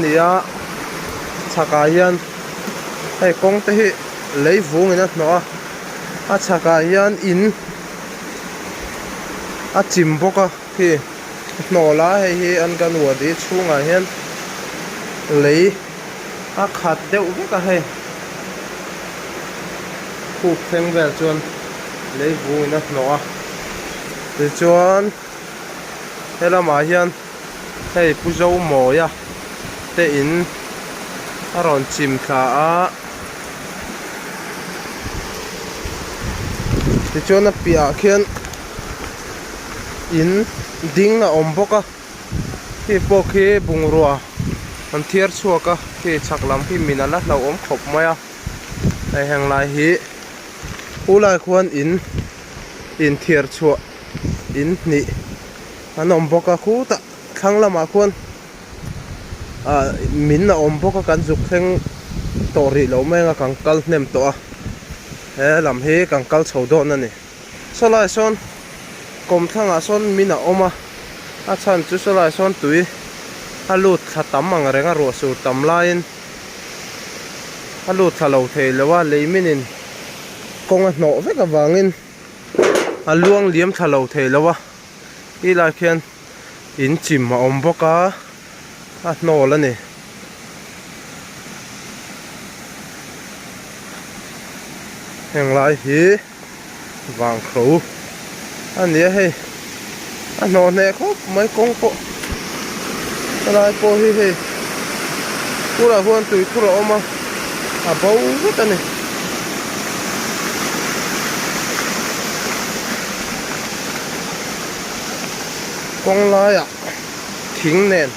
nia chaka hian hei kong te hi leivung in a hnaw a chaka hian in a chim boka khi hnola hei hi an kan wadi chunga hian lei a khat deuh veka hei khu thleng vel chuan leivung in a hnaw ti chuan helamah hian hei puzo mawi a te in a rawn chim thla a ti chuan a piahah khian in ding a awm bawk a khi pawh khi bungrua an thiar chhuak a khi chhak lam khi min ala hlo awm khawp mai a hei heng lai hi ulai khuan in thiar chhuak in hnih an awm bawk a khuta thlang lamah khuan min a awm bawk a kan zuk thleng tawh rih lo menga kan kal hnem tawh a he lam hi kan kal chho dawn ani salai sawn kom thlangah sawn min a awm a chan chu salai sawn tui a lut thla tam ang renga ruah sur tam laiin a lut thla lo thei lowa leiminin kong a hnawh vek awangin a luang liam thla lo thei lowa i lai khian in chim a awm bawk a hnawl ani heng lai hi wang kho ania hei a hnaw hne khawp mai kong pawh lai pawh hi hei khurah huan tui khur a awm a bo vek ani kong laiah thing nen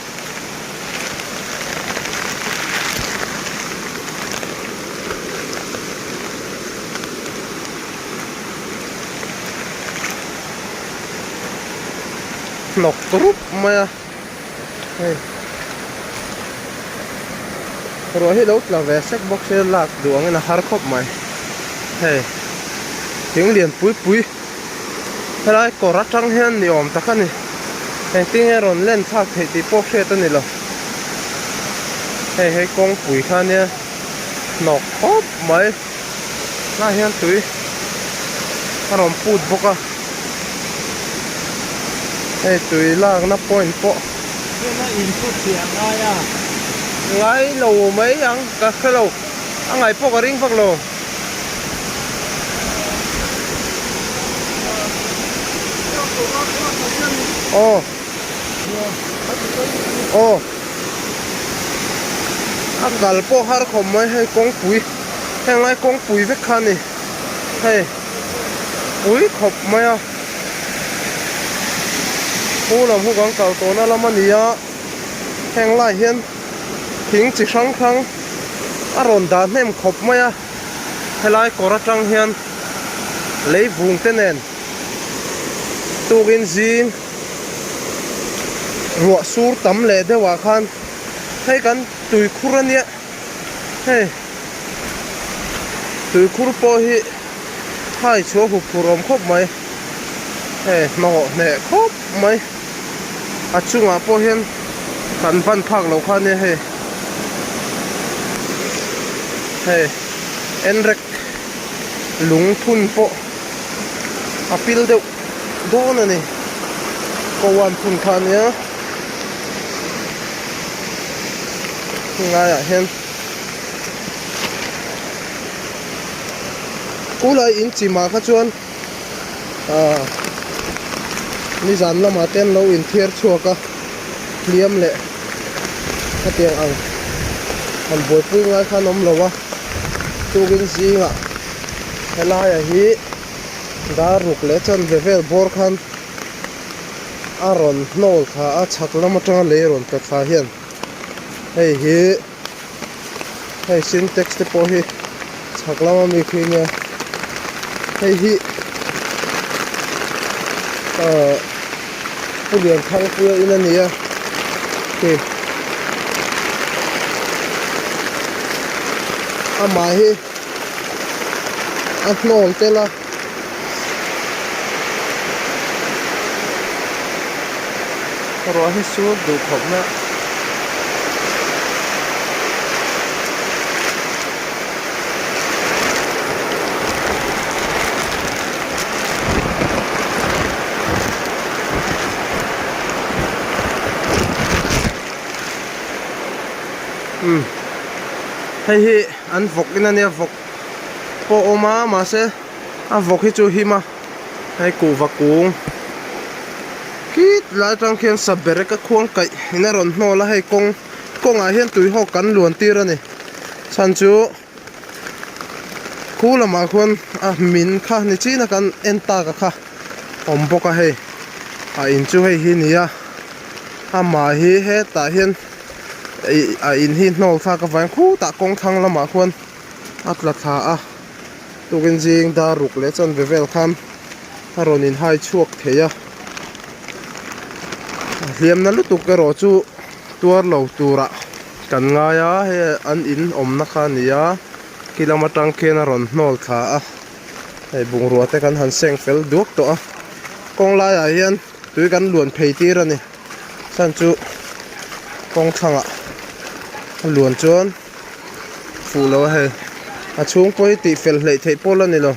nok trup mai a hei ruah hi lo tla ve sek bawk se lak duang in a har khawp mai hei thing lian pui pui helai kawr atang hian ni awm tak ani hei ting e rawn len thak thei ti pawh hriat ani lo hei kong pui kha nia nok khawp mai lai hian tui a rawn put bawk a hei tui lak na point pawh nó in phút thiệt ngay à ngai lo mai ang ka khelo angai pawh ka ring vak lo a gal pawh har khawm mai hei kong pui hengai kong pui vek kha ni hei pui khawp mai a lam hu gang kal tawna lam ani a heng lai hian thing chi hrang hrang a rawn dah hnem khawp mai a helai kawr atang hian leivung te nen tukin zing ruah sur tam le deuhah khan hei kan tui khur ania hei tui khur pawh hi hai chhuak hu phur awm khawp mai hei hnawh hne khawp mai a chungah pawh hian kan ban phak lo kha ania hei enrek lung thun pawh a pil deuh dawn ani kawan phun kha ania ngaiah hian ulai in chimah kha chuan ni zan lamah ten lo in thiar chhuak a hliam leh a tiang ang an buaipui ngai khan awm lo a tukin zingah helaiah hi dar ruk le chan vevel bor khan a rawn hnawl thla a chhak lam atanga lei rawn pe thla hian hei syntax te pawh hi chhak lam a mi khi nia hei hi pulian thang puya in ani a ama hi a hnawl tel a ruah hi chu du khawp na hei hi an vok in ania vok po oma ma se a vok hi chu hi ma hei ku va kung kít lại trong khiên sập bể cái khuôn cậy nó rộn nô là hay công à hiên túi họ cắn luồn tia ra này san chú cú là mà khuôn à min kha này chỉ là căn enta cả kha bốc à hay à in chú hay hi nia à mà hi hết ta hiên à in hi nô pha cái ván cú ta công thăng là mà khuôn ắt là thà à tu kinh riêng ta rục lẽ chân về vel kham à rồi in hai chuộc thế à liam na lutuk ka ro chu tuar lo tura kan nga ya he an in na kha nia kilometang kena ron nol tha a he bung ruwa te kan han seng fel duak to a kong lai a hian tui kan luan phei tir ani san chu kong thanga luan chuan fu lo he a chung poi ti fel hlei thei pol ani lo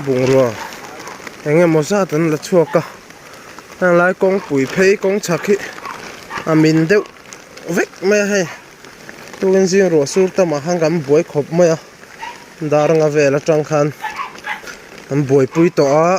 bung ruwa enge moza tan la chuaka nang lai kong pui phei kong chakhi amin deuh vek me he tuin jing ro sur tama hangam boi khop maya daranga vela tang khan an boi pui to a